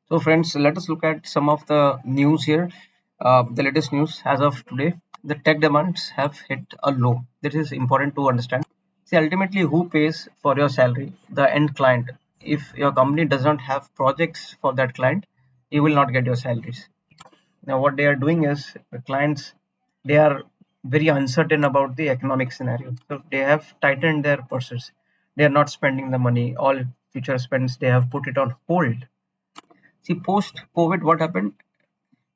So, friends, let us look at some of the news here. The latest news as of today, the tech demands have hit a low. This is important to understand. See, ultimately, who pays for your salary? The end client. If your company does not have projects for that client, you will not get your salaries. Now, what they are doing is the clients, they are very uncertain about the economic scenario. So, they have tightened their purses. They are not spending the money. All future spends, they have put it on hold. See, post COVID, what happened?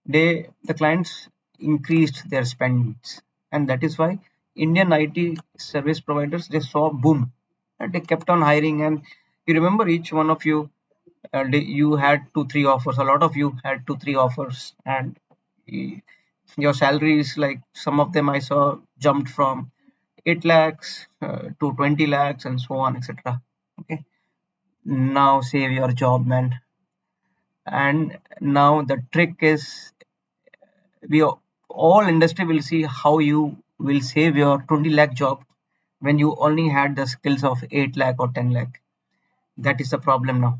The clients increased their spends, and that is why Indian IT service providers they saw a boom, and they kept on hiring. And you remember each one of you, you had 2 3 offers. A lot of you had 2 3 offers, and your salaries like some of them I saw jumped from 8 lakhs to 20 lakhs and so on, etc. Okay, now save your job, man. And now the trick is we all industry will see how you will save your 20 lakh job when you only had the skills of 8 lakh or 10 lakh. That is the problem now.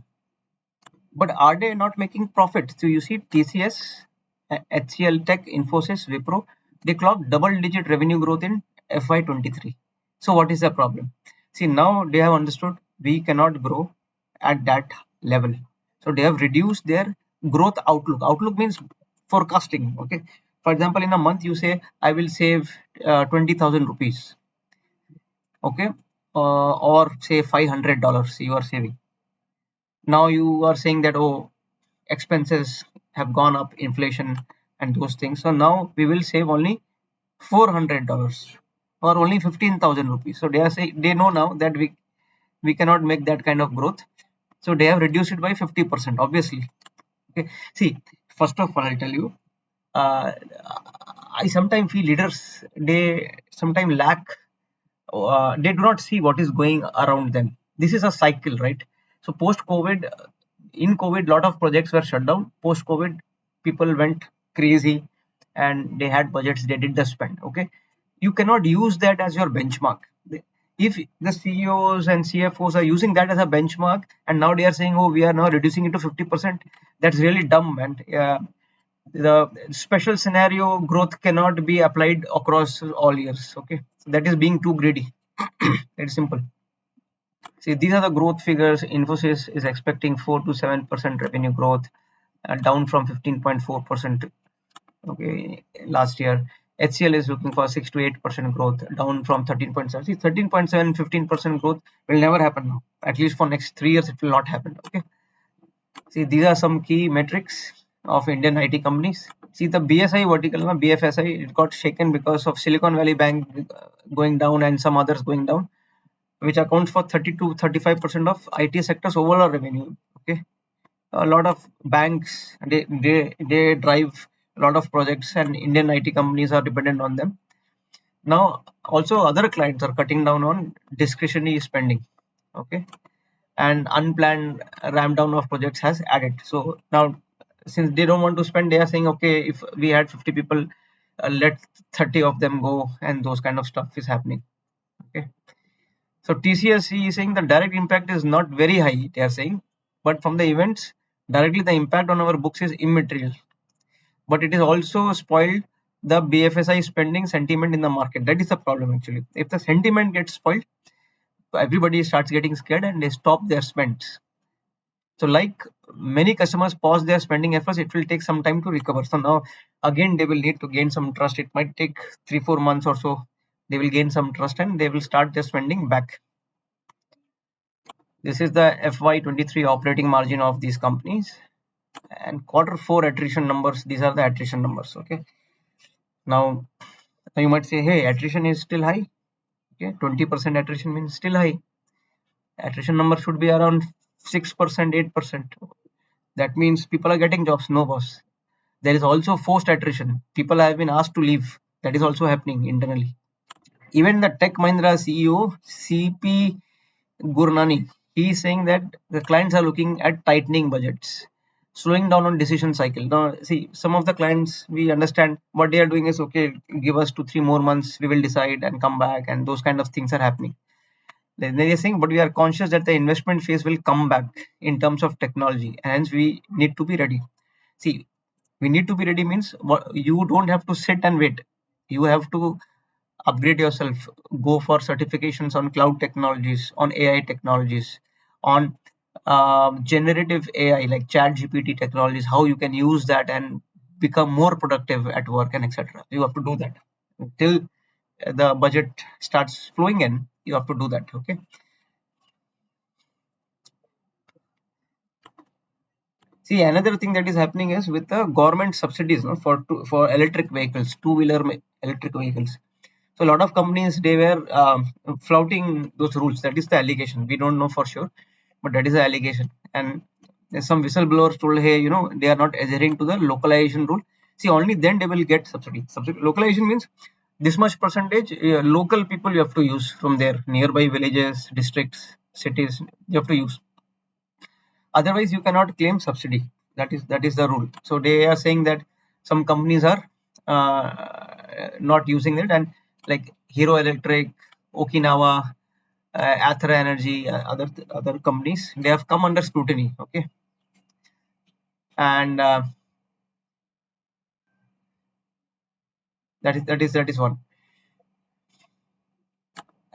But are they not making profit? So you see TCS, HCL Tech, Infosys, Wipro, they clocked double digit revenue growth in FY23. So what is the problem? See, now they have understood we cannot grow at that level. So they have reduced their growth outlook. Outlook means forecasting. Okay. For example, in a month you say I will save 20,000 rupees. Okay. Or say $500 you are saving. Now you are saying that, oh, expenses have gone up, inflation and those things. So now we will save only $400 or only 15,000 rupees. So they are saying they know now that we cannot make that kind of growth. So they have reduced it by 50%. Obviously, okay. See, first of all, I'll tell you, uh, I sometimes feel leaders they sometimes lack. They do not see what is going around them. This is a cycle, right? So post COVID, in COVID, lot of projects were shut down. Post COVID, people went crazy, and they had budgets. They did the spend. Okay, you cannot use that as your benchmark. If the CEOs and CFOs are using that as a benchmark, and now they are saying, "Oh, we are now reducing it to 50%," that's really dumb, man. The special scenario growth cannot be applied across all years. Okay, so that is being too greedy. It's simple. See, these are the growth figures. Infosys is expecting 4 to 7% revenue growth, down from 15.4%. Okay, last year. HCL is looking for 6 to 8% growth, down from 13.7. See, 13.7, 15% growth will never happen now. At least for next 3 years, it will not happen. Okay. See, these are some key metrics of Indian IT companies. See, the BSI vertical, BFSI, it got shaken because of Silicon Valley Bank going down and some others going down, which accounts for 30 to 35% of IT sector's overall revenue. Okay, a lot of banks they drive a lot of projects, and Indian IT companies are dependent on them. Now, also other clients are cutting down on discretionary spending. Okay, and unplanned ramp down of projects has added. So now, since they don't want to spend, they are saying, okay, if we had 50 people, let 30 of them go, and those kind of stuff is happening. Okay. So TCSC is saying the direct impact is not very high, they are saying, but from the events, directly the impact on our books is immaterial. But it is also spoiled the BFSI spending sentiment in the market. That is the problem actually. If the sentiment gets spoiled, everybody starts getting scared and they stop their spends. So like many customers pause their spending efforts, it will take some time to recover. So now again they will need to gain some trust. It might take 3 4 months or so. They will gain some trust and they will start their spending back. This is the FY23 operating margin of these companies, and Q4 attrition numbers. These are the attrition numbers. Okay. Now you might say, hey, attrition is still high. Okay, 20% attrition means still high. Attrition number should be around 6%, 8%. That means people are getting jobs. No, boss. There is also forced attrition. People have been asked to leave. That is also happening internally. Even the Tech Mahindra CEO, CP Gurnani, he is saying that the clients are looking at tightening budgets, slowing down on decision cycle. Now, see, some of the clients, we understand what they are doing is, okay, give us 2 3 more months, we will decide and come back, and those kind of things are happening. They're saying, but we are conscious that the investment phase will come back in terms of technology, and hence we need to be ready. See, we need to be ready means what, you don't have to sit and wait. You have to upgrade yourself, go for certifications on cloud technologies, on AI technologies, on generative AI like chat GPT technologies, how you can use that and become more productive at work and etc. You have to do that till the budget starts flowing in. You have to do that. Okay. See, another thing that is happening is with the government subsidies, no, for electric vehicles, two-wheeler electric vehicles. So a lot of companies, they were flouting those rules. That is the allegation. We don't know for sure, but that is the allegation. And there's some whistleblowers told, hey, they are not adhering to the localization rule. See, only then they will get subsidy. Localization means this much percentage local people you have to use from their nearby villages, districts, cities. You have to use. Otherwise, you cannot claim subsidy. That is the rule. So they are saying that some companies are not using it, and like Hero Electric, Okinawa, Athra Energy, other companies, they have come under scrutiny. Okay. And that is one.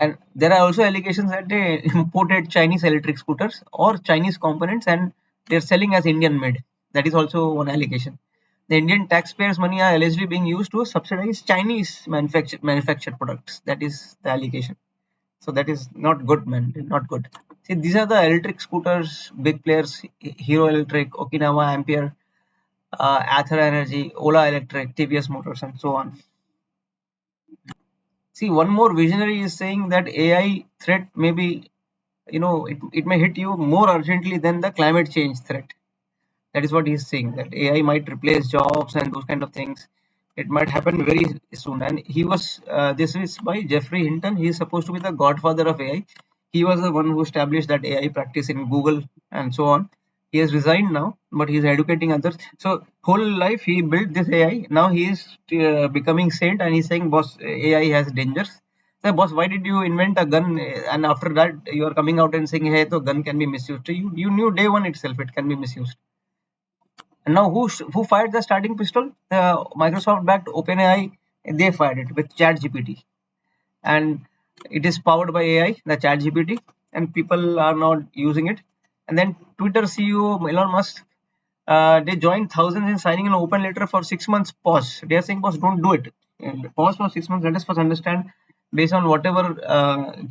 And there are also allegations that they imported Chinese electric scooters or Chinese components, and they're selling as Indian made. That is also one allegation. The Indian taxpayers' money are allegedly being used to subsidize Chinese manufactured products. That is the allegation. So that is not good, man. Not good. See, these are the electric scooters, big players: Hero Electric, Okinawa Ampere, Ather Energy, Ola Electric, TVS Motors, and so on. See, one more visionary is saying that AI threat may be, it may hit you more urgently than the climate change threat. That is what he's saying, that AI might replace jobs and those kind of things. It might happen very soon. And this is by Jeffrey Hinton. He is supposed to be the godfather of AI. He was the one who established that AI practice in Google and so on. He has resigned now, but he's educating others. So whole life he built this AI. Now he is becoming saint, and he's saying, "Boss, AI has dangers." So, boss, why did you invent a gun? And after that, you are coming out and saying, "Hey, the gun can be misused." So you knew day one itself it can be misused. And now who fired the starting pistol? Microsoft backed OpenAI. They fired it with ChatGPT, and it is powered by AI, the ChatGPT, and people are not using it. And then Twitter CEO Elon Musk, they joined thousands in signing an open letter for 6 months pause. They are saying, boss, don't do it. And pause for 6 months. Let us first understand, based on whatever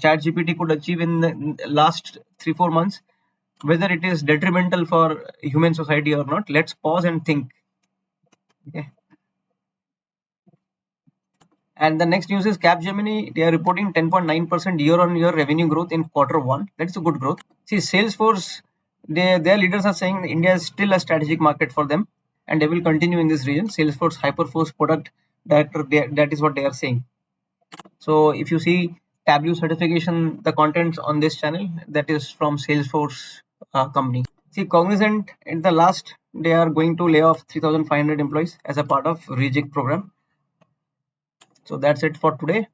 ChatGPT could achieve in the last 3-4 months, whether it is detrimental for human society or not. Let's pause and think. Okay. And the next news is Capgemini. They are reporting 10.9% year-on-year revenue growth in quarter 1. That's a good growth. See, Salesforce, their leaders are saying India is still a strategic market for them, and they will continue in this region. Salesforce Hyperforce product director, that is what they are saying. So if you see Tableau certification, the contents on this channel, that is from Salesforce company. See, Cognizant in the last, they are going to lay off 3,500 employees as a part of rejig program. So that's it for today.